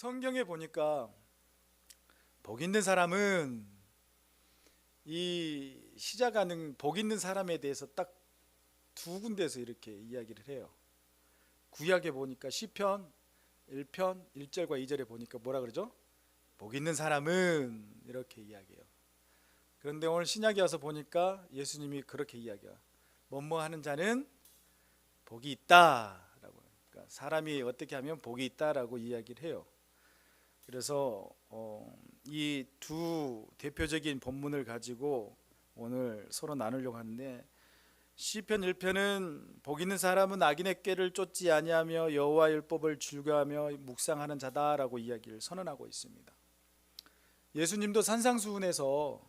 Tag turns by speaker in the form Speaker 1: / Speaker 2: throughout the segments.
Speaker 1: 성경에 보니까 복 있는 사람은 이 시작하는 복 있는 사람에 대해서 딱 두 군데에서 이렇게 이야기를 해요. 구약에 보니까 시편 1편 1절과 2절에 보니까 뭐라 그러죠? 복 있는 사람은 이렇게 이야기해요. 그런데 오늘 신약에 와서 보니까 예수님이 그렇게 이야기해요. 뭐뭐 하는 자는 복이 있다라고. 그러니까 사람이 어떻게 하면 복이 있다라고 이야기를 해요. 그래서 이 두 대표적인 본문을 가지고 오늘 서로 나누려고 하는데, 시편 1편은 복 있는 사람은 악인의 꾀를 쫓지 아니하며 여호와의 율법을 즐거워하며 묵상하는 자다라고 이야기를 선언하고 있습니다. 예수님도 산상수훈에서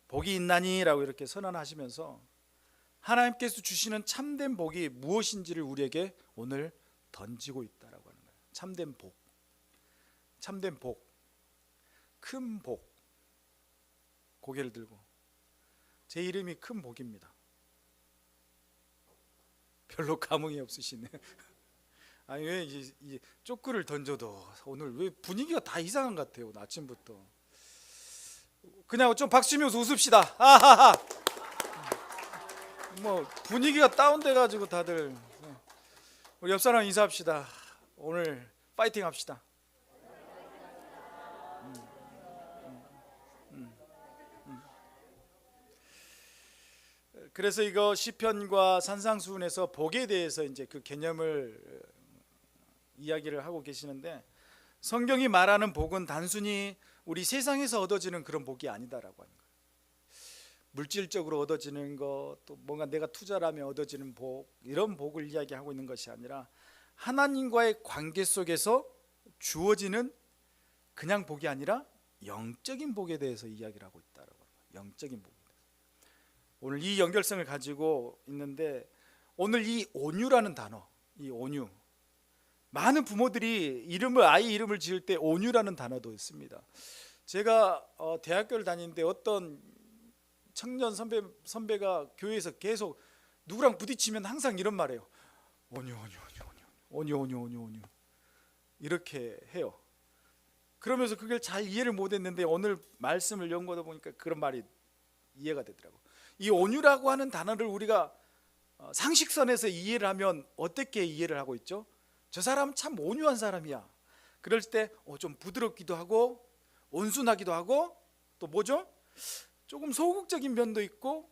Speaker 1: 복이 있나니라고 이렇게 선언하시면서 하나님께서 주시는 참된 복이 무엇인지를 우리에게 오늘 던지고 있다라고 하는 거예요. 참된 복, 참된 복, 큰 복. 고개를 들고, 제 이름이 큰 복입니다. 별로 감흥이 없으시네. 아니 왜 이 쪼끄를 던져도 오늘 왜 분위기가 다 이상한 것 같아요. 오늘 아침부터 그냥 좀 박수치면서 웃읍시다. 아하하. 뭐 분위기가 다운돼 가지고 다들 우리 옆 사람 인사합시다. 오늘 파이팅 합시다. 그래서 이거 시편과 산상수훈에서 복에 대해서 이제 그 개념을 이야기를 하고 계시는데, 성경이 말하는 복은 단순히 우리 세상에서 얻어지는 그런 복이 아니다라고 하는 거예요. 물질적으로 얻어지는 것, 또 뭔가 내가 투자를 하면 얻어지는 복, 이런 복을 이야기하고 있는 것이 아니라 하나님과의 관계 속에서 주어지는 그냥 복이 아니라 영적인 복에 대해서 이야기를 하고 있다라고 합니다. 영적인 복. 오늘 이 연결성을 가지고 있는데, 오늘 이 온유라는 단어, 이 온유, 많은 부모들이 아이 이름을 지을 때 온유라는 단어도 있습니다. 제가 대학교를 다니는데 어떤 청년 선배가 교회에서 계속 누구랑 부딪히면 항상 이런 말해요. 온유, 온유, 온유, 온유, 온유, 온유, 온유, 이렇게 해요. 그러면서 그걸 잘 이해를 못했는데 오늘 말씀을 연구하다 보니까 그런 말이 이해가 되더라고. 이 온유라고 하는 단어를 우리가 상식선에서 이해를 하면 어떻게 이해를 하고 있죠? 저 사람은 참 온유한 사람이야. 그럴 때 좀 부드럽기도 하고 온순하기도 하고, 또 뭐죠? 조금 소극적인 면도 있고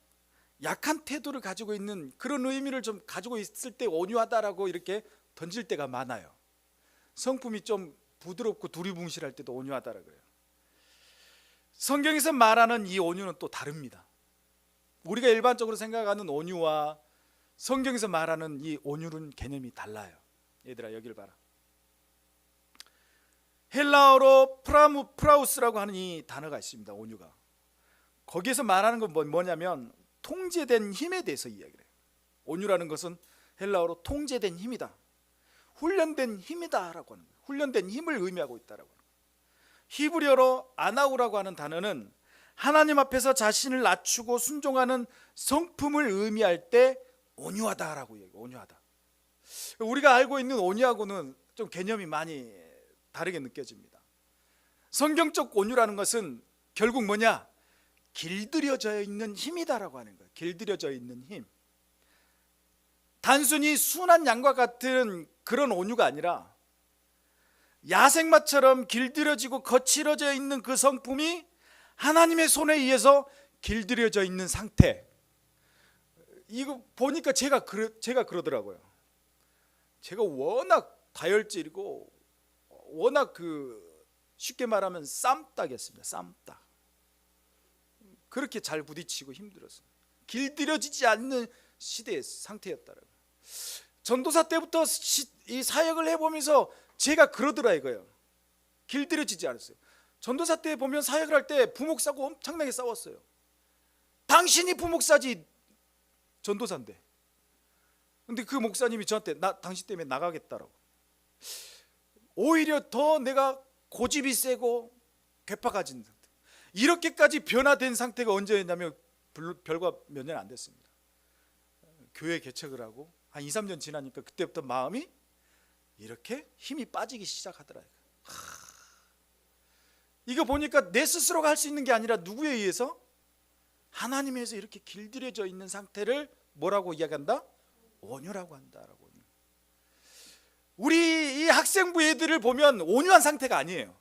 Speaker 1: 약한 태도를 가지고 있는 그런 의미를 좀 가지고 있을 때 온유하다라고 이렇게 던질 때가 많아요. 성품이 좀 부드럽고 두리뭉실할 때도 온유하다라고 그래요. 성경에서 말하는 이 온유는 또 다릅니다. 우리가 일반적으로 생각하는 온유와 성경에서 말하는 이 온유는 개념이 달라요. 얘들아 여기를 봐라. 헬라어로 프라우스라고 하는 이 단어가 있습니다. 온유가. 거기에서 말하는 건 뭐냐면 통제된 힘에 대해서 이야기를 해요. 온유라는 것은 헬라어로 통제된 힘이다, 훈련된 힘이다라고 하는 거예요. 훈련된 힘을 의미하고 있다라고 하는 거예요. 히브리어로 아나우라고 하는 단어는 하나님 앞에서 자신을 낮추고 순종하는 성품을 의미할 때 온유하다라고 얘기해요. 온유하다. 우리가 알고 있는 온유하고는 좀 개념이 많이 다르게 느껴집니다. 성경적 온유라는 것은 결국 뭐냐? 길들여져 있는 힘이다라고 하는 거예요. 길들여져 있는 힘. 단순히 순한 양과 같은 그런 온유가 아니라 야생마처럼 길들여지고 거칠어져 있는 그 성품이 하나님의 손에 의해서 길들여져 있는 상태. 이거 보니까 제가 그러더라고요. 제가 워낙 다혈질이고 워낙 쉽게 말하면 쌈딱이었습니다. 쌈딱. 그렇게 잘 부딪히고 힘들었어요. 길들여지지 않는 시대의 상태였다라고. 전도사 때부터 이 사역을 해보면서 제가 그러더라 이거예요. 길들여지지 않았어요. 전도사 때 보면 사역을 할 때 부목사고 엄청나게 싸웠어요. 당신이 부목사지 전도사인데. 근데 그 목사님이 저한테 당신 때문에 나가겠다라고. 오히려 더 내가 고집이 세고 괴파 가진 상태. 이렇게까지 변화된 상태가 언제였냐면 별과 몇 년 안 됐습니다. 교회 개척을 하고 한 2, 3년 지나니까 그때부터 마음이 이렇게 힘이 빠지기 시작하더라고요. 이거 보니까 내 스스로가 할 수 있는 게 아니라 누구에 의해서? 하나님에서 이렇게 길들여져 있는 상태를 뭐라고 이야기한다? 온유라고 한다라고. 우리 이 학생부 애들을 보면 온유한 상태가 아니에요.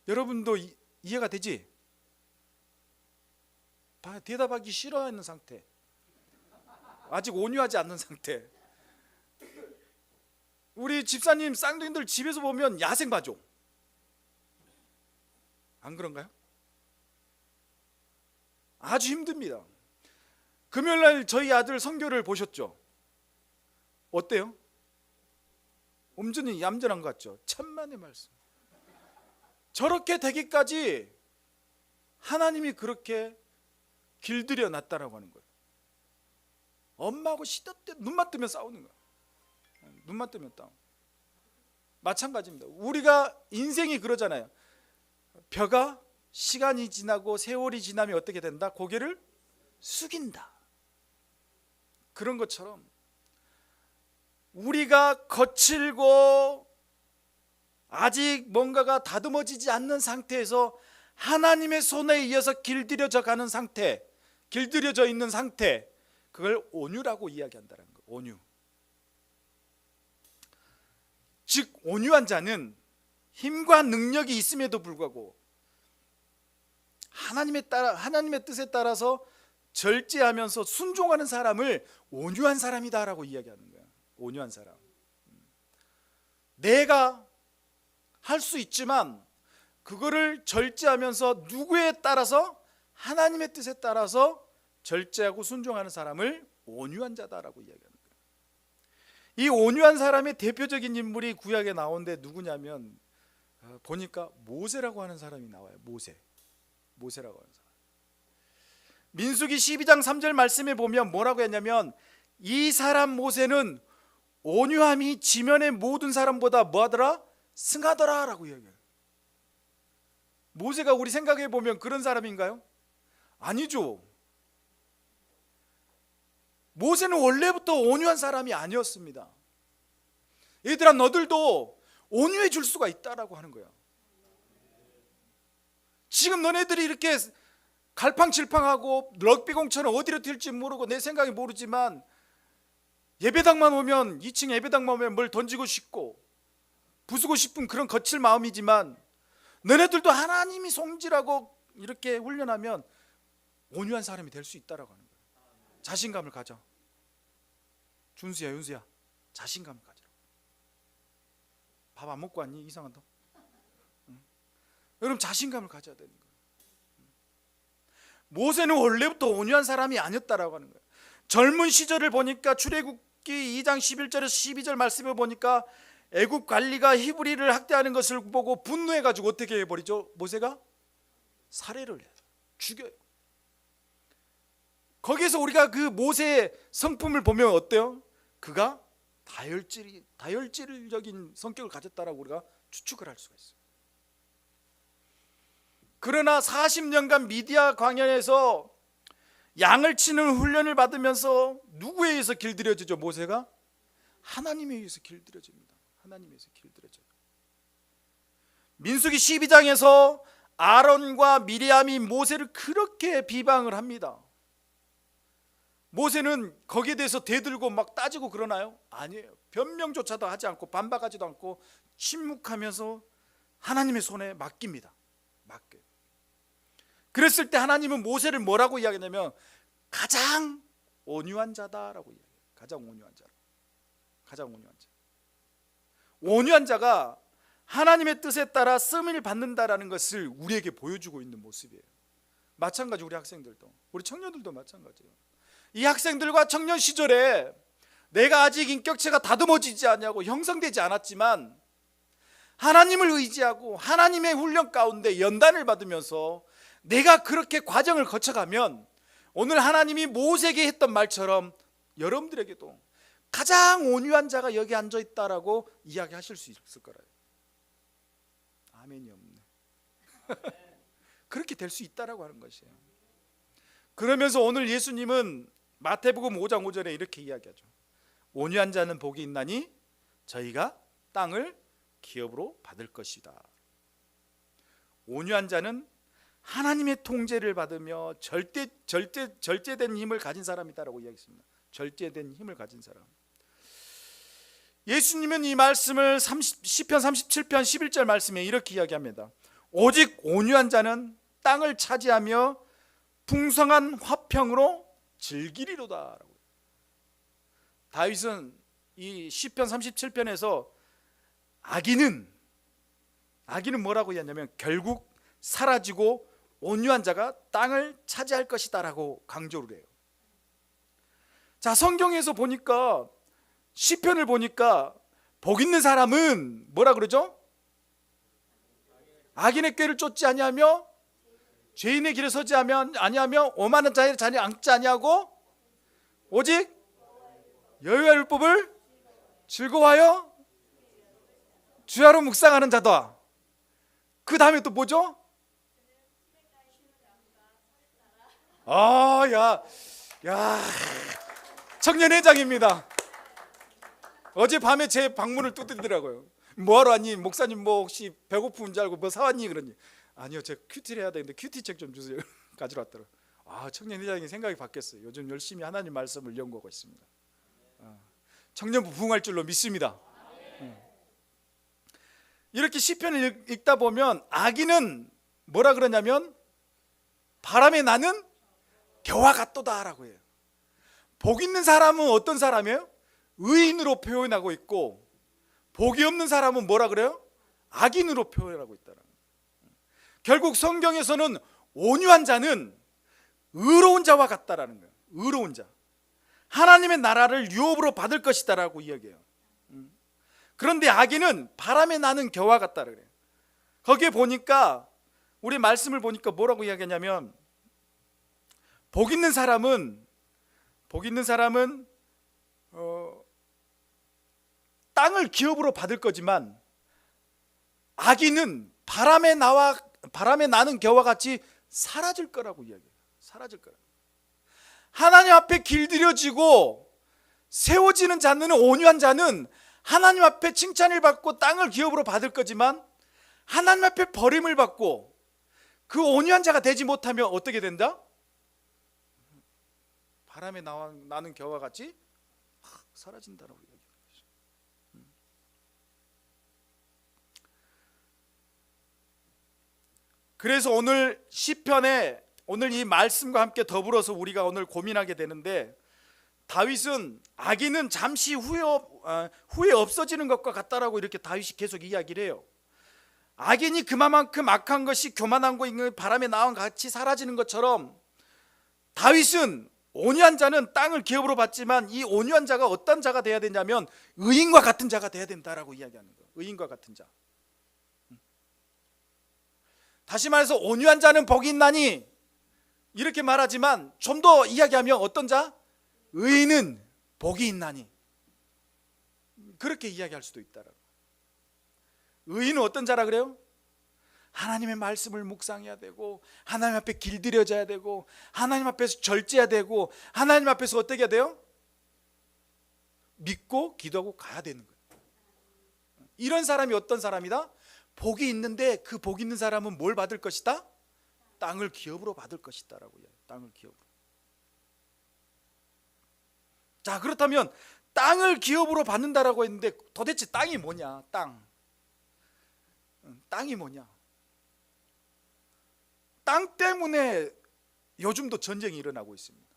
Speaker 1: 여러분도 이해가 되지? 대답하기 싫어하는 상태, 아직 온유하지 않는 상태. 우리 집사님 쌍둥이들 집에서 보면 야생 봐줘. 안 그런가요? 아주 힘듭니다. 금요일날 저희 아들 성교를 보셨죠? 어때요? 온전히 얌전한 것 같죠? 천만의 말씀. 저렇게 되기까지 하나님이 그렇게 길들여 놨다라고 하는 거예요. 엄마하고 시덥게 눈만 뜨면 싸우는 거예요. 눈만 뜨면 싸우. 마찬가지입니다. 우리가 인생이 그러잖아요. 벼가 시간이 지나고 세월이 지나면 어떻게 된다? 고개를 숙인다. 그런 것처럼 우리가 거칠고 아직 뭔가가 다듬어지지 않는 상태에서 하나님의 손에 의해서 길들여져 가는 상태, 길들여져 있는 상태, 그걸 온유라고 이야기한다는 거예요. 온유. 즉 온유한 자는 힘과 능력이 있음에도 불구하고 하나님의 뜻에 따라서 절제하면서 순종하는 사람을 온유한 사람이다라고 이야기하는 거야. 온유한 사람. 내가 할 수 있지만 그거를 절제하면서 누구에 따라서? 하나님의 뜻에 따라서 절제하고 순종하는 사람을 온유한 자다라고 이야기하는 거예요. 이 온유한 사람의 대표적인 인물이 구약에 나오는데 누구냐면 보니까 모세라고 하는 사람이 나와요. 모세라고 하는 사람. 민수기 12장 3절 말씀에 보면 뭐라고 했냐면 이 사람 모세는 온유함이 지면의 모든 사람보다 뭐하더라? 승하더라 라고 이야기해요. 모세가 우리 생각해 보면 그런 사람인가요? 아니죠. 모세는 원래부터 온유한 사람이 아니었습니다. 얘들아 너들도 온유해 줄 수가 있다라고 하는 거야. 지금 너네들이 이렇게 갈팡질팡하고 럭비공처럼 어디로 튈지 모르고 내 생각이 모르지만 예배당만 오면 2층 예배당만 오면 뭘 던지고 싶고 부수고 싶은 그런 거칠 마음이지만 너네들도 하나님이 송지라고 이렇게 훈련하면 온유한 사람이 될 수 있다라고 하는 거예요. 자신감을 가져. 준수야 윤수야 자신감을 가져. 밥 안 먹고 왔니? 이상하다. 응? 여러분 자신감을 가져야 되는 거예요. 모세는 원래부터 온유한 사람이 아니었다라고 하는 거예요. 젊은 시절을 보니까 출애굽기 2장 11절에서 12절 말씀을 보니까 애굽 관리가 히브리를 학대하는 것을 보고 분노해가지고 어떻게 해버리죠? 모세가 살해를 해요. 죽여요. 거기에서 우리가 그 모세의 성품을 보면 어때요? 그가 다혈질적인 성격을 가졌다라고 우리가 추측을 할 수가 있어요. 그러나 40년간 미디아 광야에서 양을 치는 훈련을 받으면서 누구에 의해서 길들여지죠? 모세가 하나님에 의해서 길들여집니다. 하나님에 의해서 길들여져요. 민수기 12장에서 아론과 미리암이 모세를 그렇게 비방을 합니다. 모세는 거기에 대해서 대들고 막 따지고 그러나요? 아니에요. 변명조차도 하지 않고 반박하지도 않고 침묵하면서 하나님의 손에 맡깁니다. 맡겨요. 그랬을 때 하나님은 모세를 뭐라고 이야기하냐면 가장 온유한 자다라고 이야기해요. 가장 온유한 자. 가장 온유한 자. 온유한 자가 하나님의 뜻에 따라 쓰임을 받는다라는 것을 우리에게 보여주고 있는 모습이에요. 마찬가지 우리 학생들도, 우리 청년들도 마찬가지예요. 이 학생들과 청년 시절에 내가 아직 인격체가 다듬어지지 않냐고 형성되지 않았지만 하나님을 의지하고 하나님의 훈련 가운데 연단을 받으면서 내가 그렇게 과정을 거쳐가면 오늘 하나님이 모세에게 했던 말처럼 여러분들에게도 가장 온유한 자가 여기 앉아있다라고 이야기하실 수 있을 거라요. 아멘이 없네. 그렇게 될 수 있다라고 하는 것이에요. 그러면서 오늘 예수님은 마태복음 5장 5절에 이렇게 이야기하죠. 온유한 자는 복이 있나니 저희가 땅을 기업으로 받을 것이다. 온유한 자는 하나님의 통제를 받으며 절제된 힘을 가진 사람이다라고 이야기했습니다. 절제된 힘을 가진 사람. 예수님은 이 말씀을 시편 37편 11절 말씀에 이렇게 이야기합니다. 오직 온유한 자는 땅을 차지하며 풍성한 화평으로 즐기리로다. 다윗은 이 시편 37편에서 악인은 뭐라고 했냐면 결국 사라지고 온유한 자가 땅을 차지할 것이다 라고 강조를 해요. 자, 성경에서 보니까 시편을 보니까 복 있는 사람은 뭐라 그러죠? 악인의 꾀를 쫓지 아니하며 죄인의 길에 서지 아니하며 오만한 자의 자리에 앉지 아니하고 오직 여호와의 율법을 즐거워하여 주야로 묵상하는 자다. 그 다음에 또 뭐죠? 야, 청년회장입니다. 어젯밤에 제 방문을 두드리더라고요. 뭐하러 왔니? 목사님 뭐 혹시 배고픈 줄 알고 뭐 사왔니? 그러니 아니요, 제가 큐티를 해야 되는데 큐티책 좀 주세요. 가지러 왔더라고요. 청년회장이 생각이 바뀌었어요. 요즘 열심히 하나님 말씀을 연구하고 있습니다. 청년부 부흥할 줄로 믿습니다. 이렇게 시편을 읽다 보면 악인은 뭐라 그러냐면 바람에 나는 겨와 같도다라고 해요. 복 있는 사람은 어떤 사람이에요? 의인으로 표현하고 있고, 복이 없는 사람은 뭐라 그래요? 악인으로 표현하고 있다는 거예요. 결국 성경에서는 온유한 자는 의로운 자와 같다라는 거예요. 의로운 자, 하나님의 나라를 유업으로 받을 것이다라고 이야기해요. 그런데 악인은 바람에 나는 겨와 같다 그래요. 거기에 보니까 우리 말씀을 보니까 뭐라고 이야기하냐면 복 있는 사람은 땅을 기업으로 받을 거지만 악인은 바람에 나는 겨와 같이 사라질 거라고 이야기해요. 사라질 거라고. 하나님 앞에 길들여지고 세워지는 자는, 온유한 자는 하나님 앞에 칭찬을 받고 땅을 기업으로 받을 거지만 하나님 앞에 버림을 받고 그 온유한 자가 되지 못하면 어떻게 된다? 바람에 나는 겨와 같이 사라진다라고 이야기합니다. 그래서 오늘 시편에 오늘 이 말씀과 함께 더불어서 우리가 오늘 고민하게 되는데, 다윗은 악인은 잠시 후에 없어지는 것과 같다라고 이렇게 다윗이 계속 이야기를 해요. 악인이 그만큼 악한 것이 교만한 것이 바람에 나와 같이 사라지는 것처럼 다윗은 온유한 자는 땅을 기업으로 받지만 이 온유한 자가 어떤 자가 돼야 되냐면 의인과 같은 자가 돼야 된다라고 이야기하는 거예요. 의인과 같은 자. 다시 말해서 온유한 자는 복이 있나니 이렇게 말하지만 좀 더 이야기하면 어떤 자? 의인은 복이 있나니, 그렇게 이야기할 수도 있다라고. 의인은 어떤 자라 그래요? 하나님의 말씀을 묵상해야 되고 하나님 앞에 길들여져야 되고 하나님 앞에서 절제해야 되고 하나님 앞에서 어떻게 해야 돼요? 믿고 기도하고 가야 되는 거예요. 이런 사람이 어떤 사람이다? 복이 있는데 그 복 있는 사람은 뭘 받을 것이다? 땅을 기업으로 받을 것이다 라고 해요. 땅을 기업으로. 자, 그렇다면 땅을 기업으로 받는다라고 했는데 도대체 땅이 뭐냐? 땅이 뭐냐? 땅 때문에 요즘도 전쟁이 일어나고 있습니다.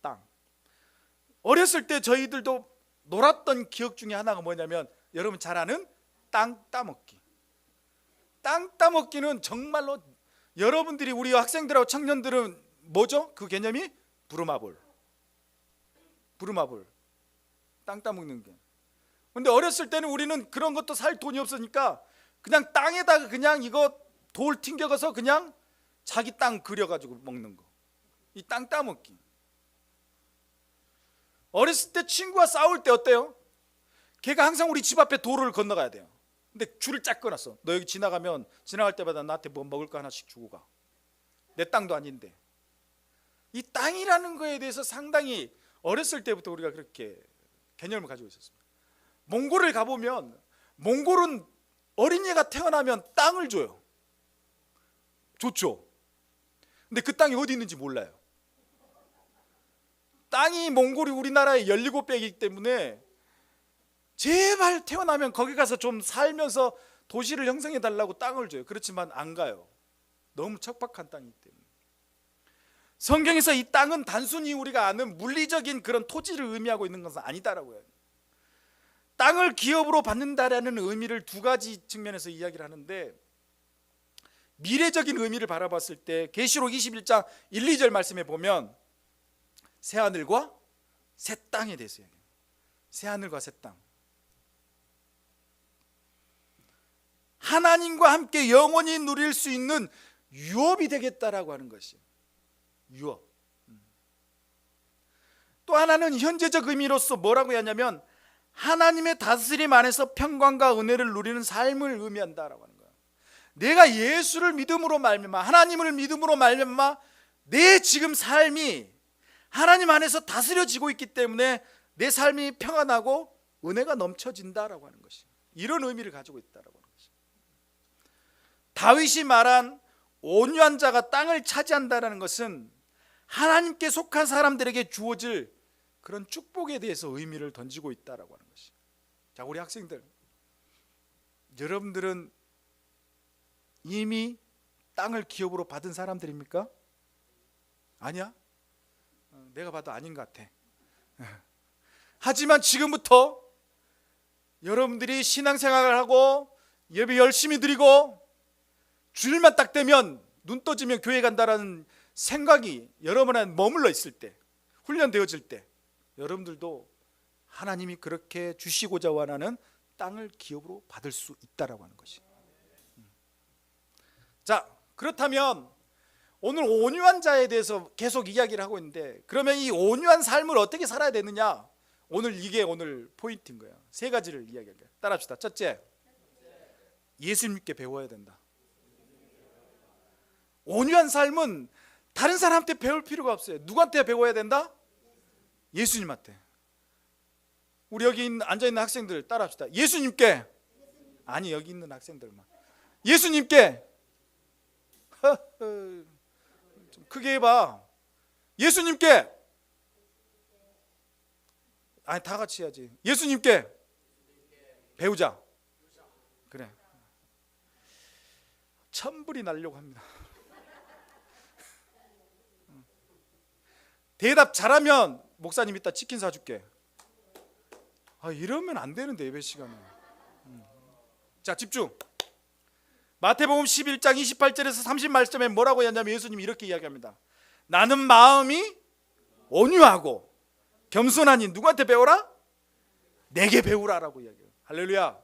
Speaker 1: 땅. 어렸을 때 저희들도 놀았던 기억 중에 하나가 뭐냐면 여러분 잘 아는 땅 따먹기. 땅 따먹기는 정말로 여러분들이, 우리 학생들하고 청년들은 뭐죠? 그 개념이 부루마블. 땅 따먹는 게. 근데 어렸을 때는 우리는 그런 것도 살 돈이 없으니까 그냥 땅에다가 그냥 이거 돌 튕겨가서 그냥 자기 땅 그려가지고 먹는 거. 이 땅 따먹기. 어렸을 때 친구와 싸울 때 어때요? 걔가 항상 우리 집 앞에 도로를 건너가야 돼요. 근데 줄을 쫙 끊었어. 너 여기 지나갈 때마다 나한테 뭐 먹을 거 하나씩 주고 가. 내 땅도 아닌데. 이 땅이라는 거에 대해서 상당히 어렸을 때부터 우리가 그렇게 개념을 가지고 있었습니다. 몽골을 가보면 몽골은 어린이가 태어나면 땅을 줘요. 좋죠. 근데 그 땅이 어디 있는지 몰라요. 땅이 몽골이 우리나라의 17배이기 때문에 제발 태어나면 거기 가서 좀 살면서 도시를 형성해 달라고 땅을 줘요. 그렇지만 안 가요. 너무 척박한 땅이기 때문에. 성경에서 이 땅은 단순히 우리가 아는 물리적인 그런 토지를 의미하고 있는 것은 아니다라고요. 땅을 기업으로 받는다라는 의미를 두 가지 측면에서 이야기를 하는데, 미래적인 의미를 바라봤을 때 계시록 21장 1, 2절 말씀에 보면 새하늘과 새 땅에 대해서 이야기해요. 새하늘과 새 땅. 하나님과 함께 영원히 누릴 수 있는 유업이 되겠다라고 하는 것이에요. 유업. 또 하나는 현재적 의미로서 뭐라고 하냐면 하나님의 다스림 안에서 평강과 은혜를 누리는 삶을 의미한다라고 하는 거예요. 내가 예수를 믿음으로 말미암아, 하나님을 믿음으로 말미암아 내 지금 삶이 하나님 안에서 다스려지고 있기 때문에 내 삶이 평안하고 은혜가 넘쳐진다라고 하는 것이에요. 이런 의미를 가지고 있다라고 하는 것이에요. 다윗이 말한 온유한 자가 땅을 차지한다는 것은 하나님께 속한 사람들에게 주어질 그런 축복에 대해서 의미를 던지고 있다라고 하는 것이에요. 자, 우리 학생들, 여러분들은 이미 땅을 기업으로 받은 사람들입니까? 아니야? 내가 봐도 아닌 것 같아. 하지만 지금부터 여러분들이 신앙생활을 하고 예배 열심히 드리고 주일만 딱 되면 눈 떠지면 교회 간다라는 생각이 여러분 안에 머물러 있을 때, 훈련되어질 때 여러분들도 하나님이 그렇게 주시고자 원하는 땅을 기업으로 받을 수 있다라고 하는 것이. 자, 그렇다면 오늘 온유한 자에 대해서 계속 이야기를 하고 있는데, 그러면 이 온유한 삶을 어떻게 살아야 되느냐? 이게 오늘 포인트인 거예요. 세 가지를 이야기할게요. 따라합시다. 첫째, 예수님께 배워야 된다. 온유한 삶은 다른 사람한테 배울 필요가 없어요. 누구한테 배워야 된다? 예수님한테. 우리 여기 앉아있는 학생들 따라합시다. 예수님께. 아니, 여기 있는 학생들만. 예수님께. 좀 크게 해봐. 예수님께. 아니, 다 같이 해야지. 예수님께 배우자. 그래. 천불이 날려고 합니다. 대답 잘하면 목사님 이따 치킨 사줄게. 이러면 안 되는데, 예배 시간에. 자, 집중. 마태복음 11장 28절에서 30말씀에 뭐라고 하냐면 예수님이 이렇게 이야기합니다. 나는 마음이 온유하고 겸손하니 누구한테 배워라? 내게 배우라라고 이야기해요. 할렐루야.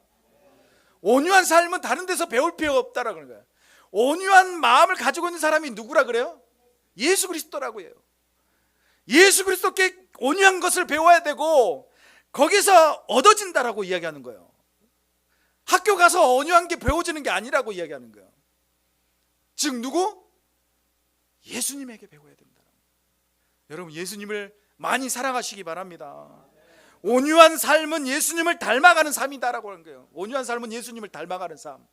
Speaker 1: 온유한 삶은 다른 데서 배울 필요가 없다라고 하는 거예요. 온유한 마음을 가지고 있는 사람이 누구라 그래요? 예수 그리스도라고 해요. 예수 그리스도께 온유한 것을 배워야 되고 거기서 얻어진다라고 이야기하는 거예요. 학교 가서 온유한 게 배워지는 게 아니라고 이야기하는 거예요. 즉 누구? 예수님에게 배워야 된다. 여러분, 예수님을 많이 사랑하시기 바랍니다. 온유한 삶은 예수님을 닮아가는 삶이다라고 하는 거예요. 온유한 삶은 예수님을 닮아가는 삶.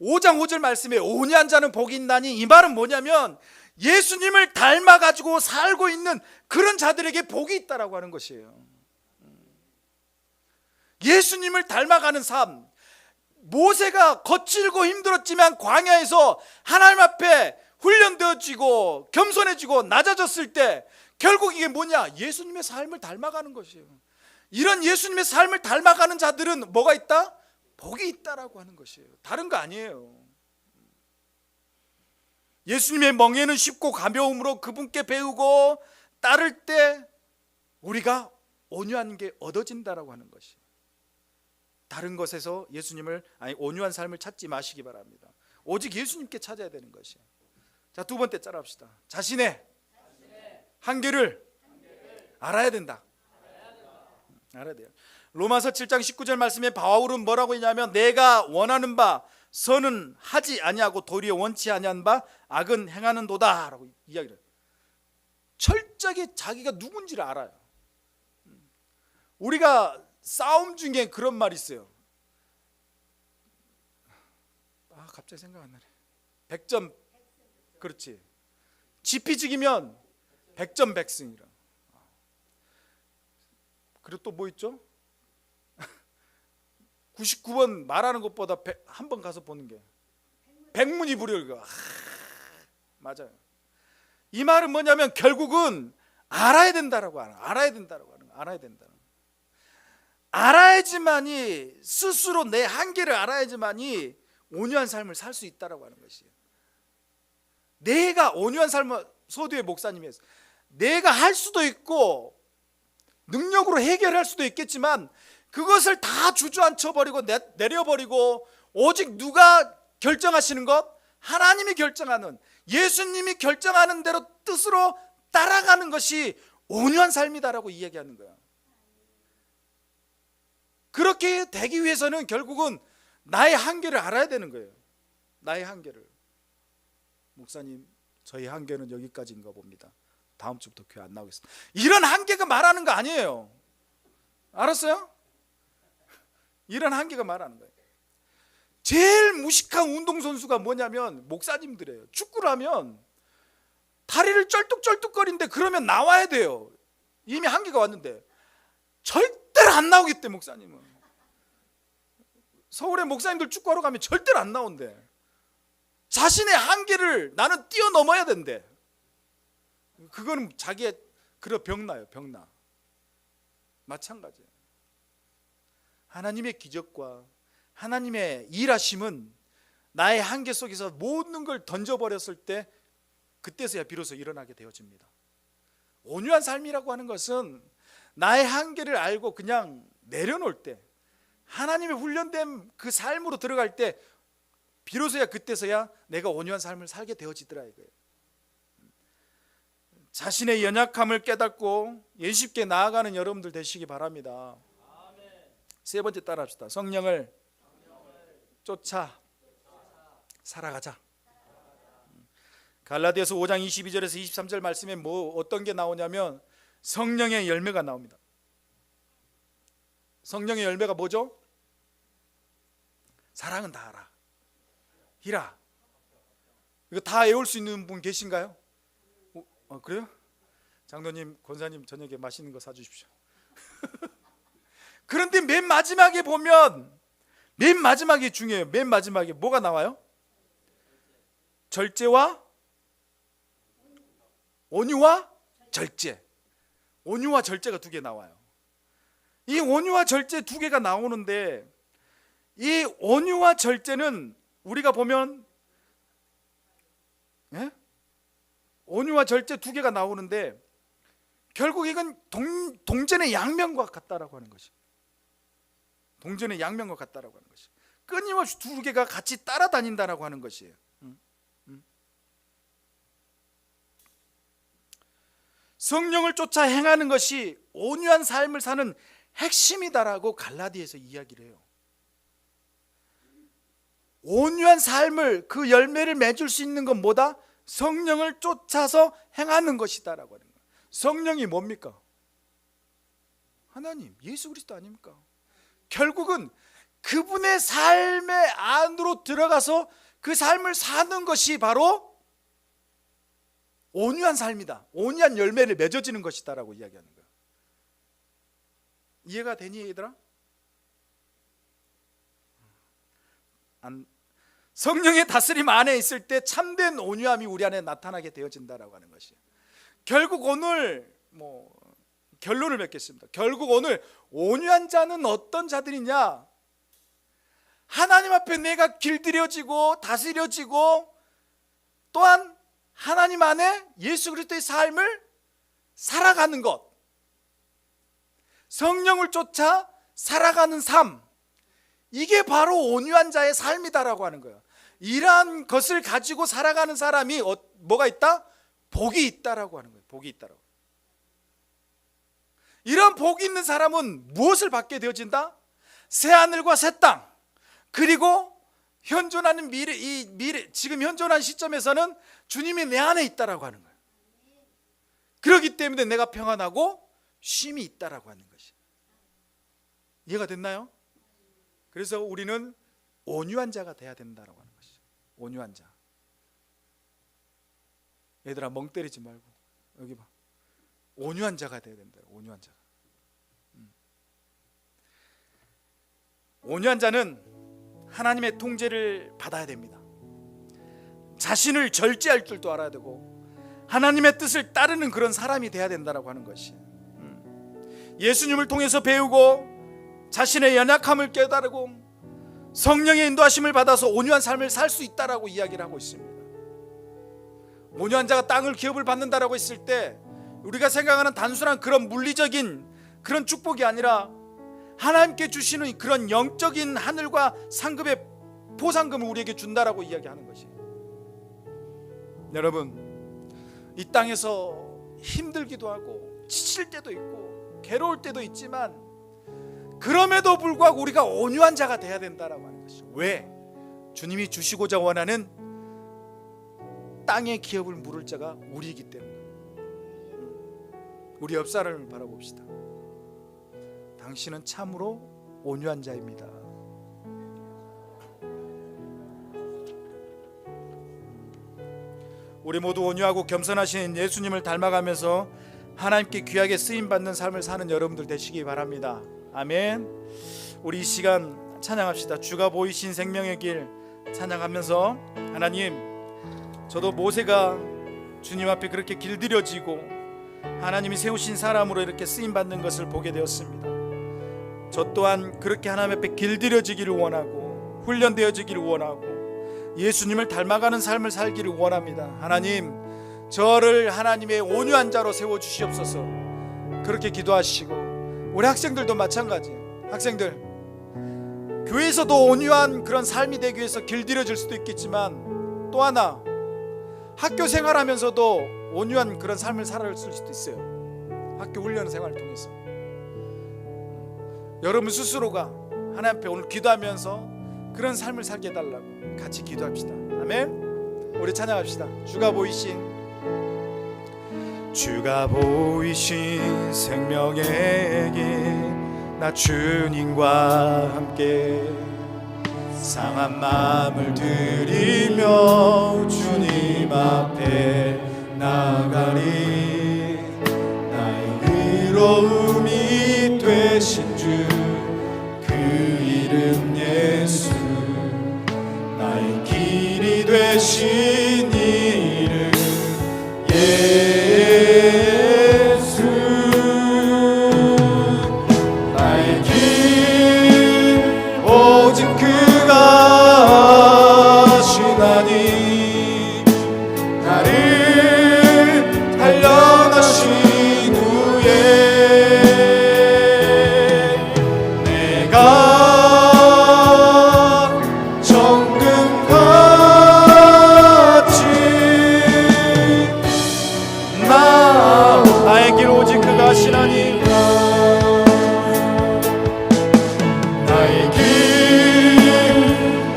Speaker 1: 5장 5절 말씀에 온유한 자는 복이 있나니, 이 말은 뭐냐면 예수님을 닮아가지고 살고 있는 그런 자들에게 복이 있다라고 하는 것이에요. 예수님을 닮아가는 삶. 모세가 거칠고 힘들었지만 광야에서 하나님 앞에 훈련되어지고 겸손해지고 낮아졌을 때 결국 이게 뭐냐? 예수님의 삶을 닮아가는 것이에요. 이런 예수님의 삶을 닮아가는 자들은 뭐가 있다? 복이 있다라고 하는 것이에요. 다른 거 아니에요. 예수님의 멍에는 쉽고 가벼움으로 그분께 배우고 따를 때 우리가 온유한 게 얻어진다라고 하는 것이에요. 다른 것에서 온유한 삶을 찾지 마시기 바랍니다. 오직 예수님께 찾아야 되는 것이에요. 자, 두 번째 따라합시다. 자신의 한계를 알아야 된다. 알아야 돼요. 로마서 7장 19절 말씀에 바울은 뭐라고 했냐면 내가 원하는 바 선은 하지 아니하고 도리어 원치 아니한 바 악은 행하는도다 라고 이야기를 해요. 철저하게 자기가 누군지를 알아요. 우리가 싸움 중에 그런 말이 있어요. 갑자기 생각 안 나네. 100점. 그렇지. 지피지기면 100점 백승이라. 그리고 또 뭐 있죠? 99번 말하는 것보다 한 번 가서 보는 게 백문이불여일가. 맞아요. 이 말은 뭐냐면 결국은 알아야 된다라고 하는, 알아야 된다라고 하는, 알아야 된다. 알아야지만이, 스스로 내 한계를 알아야지만이 온유한 삶을 살 수 있다라고 하는 것이에요. 내가 온유한 삶을, 소두의 목사님이 했어요. 내가 할 수도 있고 능력으로 해결할 수도 있겠지만 그것을 다 주저앉혀 버리고 내려버리고 오직 누가 결정하시는 것? 하나님이 결정하는, 예수님이 결정하는 대로 뜻으로 따라가는 것이 온유한 삶이다라고 이야기하는 거야. 그렇게 되기 위해서는 결국은 나의 한계를 알아야 되는 거예요. 나의 한계를. 목사님, 저희 한계는 여기까지인가 봅니다. 다음 주부터 교회 안 나오겠습니다. 이런 한계가 말하는 거 아니에요. 알았어요? 이런 한계가 말하는 거예요. 제일 무식한 운동선수가 뭐냐면 목사님들이에요. 축구를 하면 다리를 쩔뚝쩔뚝거리는데 그러면 나와야 돼요. 이미 한계가 왔는데 절대로 안 나오기 때문에. 목사님은 서울에 목사님들 축구하러 가면 절대로 안 나온대. 자신의 한계를 나는 뛰어넘어야 된대. 그거는 자기의 그런 병나요. 병나. 마찬가지예요. 하나님의 기적과 하나님의 일하심은 나의 한계 속에서 모든 걸 던져버렸을 때 그때서야 비로소 일어나게 되어집니다. 온유한 삶이라고 하는 것은 나의 한계를 알고 그냥 내려놓을 때, 하나님의 훈련된 그 삶으로 들어갈 때 비로소야 그때서야 내가 온유한 삶을 살게 되어지더라 이거예요. 자신의 연약함을 깨닫고 예수께 나아가는 여러분들 되시기 바랍니다. 세 번째 따라합시다. 성령을 쫓아 살아가자. 갈라디아서 5장 22절에서 23절 말씀에 어떤 게 나오냐면 성령의 열매가 나옵니다. 성령의 열매가 뭐죠? 사랑은 다 알아. 히라. 이거 다 외울 수 있는 분 계신가요? 그래요? 장로님, 권사님 저녁에 맛있는 거 사주십시오. 그런데 맨 마지막에 보면, 맨 마지막이 중요해요. 맨 마지막에 뭐가 나와요? 절제와 온유와 절제. 온유와 절제가 두 개 나와요. 이 온유와 절제 두 개가 나오는데, 이 온유와 절제는 우리가 보면 온유와 절제 두 개가 나오는데 결국 이건 동전의 양면과 같다라고 하는 것이. 동전의 양면과 같다라고 하는 것이. 끊임없이 두 개가 같이 따라다닌다라고 하는 것이에요. 성령을 쫓아 행하는 것이 온유한 삶을 사는 핵심이다라고 갈라디아에서 이야기를 해요. 온유한 삶을, 그 열매를 맺을 수 있는 건 뭐다? 성령을 쫓아서 행하는 것이다라고 하는 거예요. 성령이 뭡니까? 하나님, 예수 그리스도 아닙니까? 결국은 그분의 삶의 안으로 들어가서 그 삶을 사는 것이 바로 온유한 삶이다. 온유한 열매를 맺어지는 것이다라고 이야기하는 거예요. 이해가 되니 얘들아? 성령의 다스림 안에 있을 때 참된 온유함이 우리 안에 나타나게 되어진다라고 하는 것이에요. 결국 오늘 결론을 맺겠습니다. 결국 오늘 온유한 자는 어떤 자들이냐? 하나님 앞에 내가 길들여지고 다스려지고 또한 하나님 안에 예수 그리스도의 삶을 살아가는 것, 성령을 쫓아 살아가는 삶, 이게 바로 온유한 자의 삶이다라고 하는 거예요. 이러한 것을 가지고 살아가는 사람이 뭐가 있다? 복이 있다라고 하는 거예요. 복이 있다라고. 이런 복이 있는 사람은 무엇을 받게 되어진다? 새 하늘과 새 땅, 그리고 현존하는 미래, 지금 현존한 시점에서는 주님이 내 안에 있다라고 하는 거예요. 그렇기 때문에 내가 평안하고 쉼이 있다라고 하는 것이. 이해가 됐나요? 그래서 우리는 온유한 자가 돼야 된다라고 하는 것이죠. 온유한 자. 얘들아, 멍 때리지 말고 여기 봐. 온유한 자가 돼야 된다. 온유한 자. 온유한 자는 하나님의 통제를 받아야 됩니다. 자신을 절제할 줄도 알아야 되고 하나님의 뜻을 따르는 그런 사람이 돼야 된다라고 하는 것이, 예수님을 통해서 배우고 자신의 연약함을 깨달고 성령의 인도하심을 받아서 온유한 삶을 살 수 있다라고 이야기를 하고 있습니다. 온유한 자가 땅을 기업을 받는다라고 했을 때 우리가 생각하는 단순한 그런 물리적인 그런 축복이 아니라 하나님께 주시는 그런 영적인 하늘과 상급의 보상금을 우리에게 준다라고 이야기하는 것이, 여러분, 이 땅에서 힘들기도 하고 지칠 때도 있고 괴로울 때도 있지만 그럼에도 불구하고 우리가 온유한 자가 돼야 된다라고 하는 것이죠. 왜? 주님이 주시고자 원하는 땅의 기업을 물을 자가 우리이기 때문에. 우리 옆 사람을 바라봅시다. 당신은 참으로 온유한 자입니다. 우리 모두 온유하고 겸손하신 예수님을 닮아가면서 하나님께 귀하게 쓰임받는 삶을 사는 여러분들 되시기 바랍니다. 아멘. 우리 이 시간 찬양합시다. 주가 보이신 생명의 길 찬양하면서, 하나님, 저도 모세가 주님 앞에 그렇게 길들여지고 하나님이 세우신 사람으로 이렇게 쓰임받는 것을 보게 되었습니다. 저 또한 그렇게 하나님 앞에 길들여지기를 원하고 훈련되어지기를 원하고 예수님을 닮아가는 삶을 살기를 원합니다. 하나님, 저를 하나님의 온유한 자로 세워주시옵소서. 그렇게 기도하시고, 우리 학생들도 마찬가지. 학생들, 교회에서도 온유한 그런 삶이 되기 위해서 길들여질 수도 있겠지만, 또 하나 학교 생활하면서도 온유한 그런 삶을 살아갈 수도 있어요. 학교 훈련 생활을 통해서 여러분 스스로가 하나님 앞에 오늘 기도하면서 그런 삶을 살게 해달라고 같이 기도합시다. 아멘. 우리 찬양합시다. 주가 보이신 생명의 길, 나 주님과 함께 상한 마음을 들이며 주님 앞에 나가리. 나의 의로움이 되신 주, 그 이름 예수, 나의 길이 되신 이름 예수. 나의 길 오직 그가 하시나니, 나를 단련하신 후에 내가 나의 길 오직 그가 하시나니, 나의 길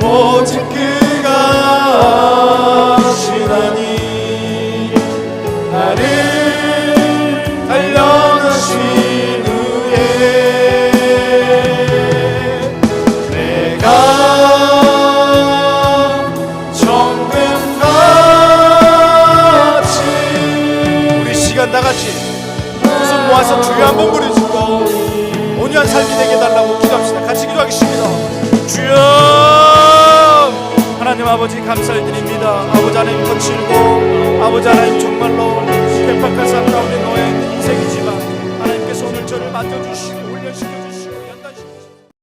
Speaker 1: 오직 그가 하시나니, 나를 단련하신 후에 내가 정금같이. 우리 시간 다같이 두 손 모아서 주여 한번 부르시고 온유한 삶이 되게 해달라고 기도합시다. 같이 기도하겠습니다. 주여, 하나님 아버지 감사드립니다. 아버지 하나님 거칠고 아버지 하나님 정말로 핍박한 삶 가운데 놓여 있는 인생이지만 하나님께서 오늘 저를 만져주시고 훈련시켜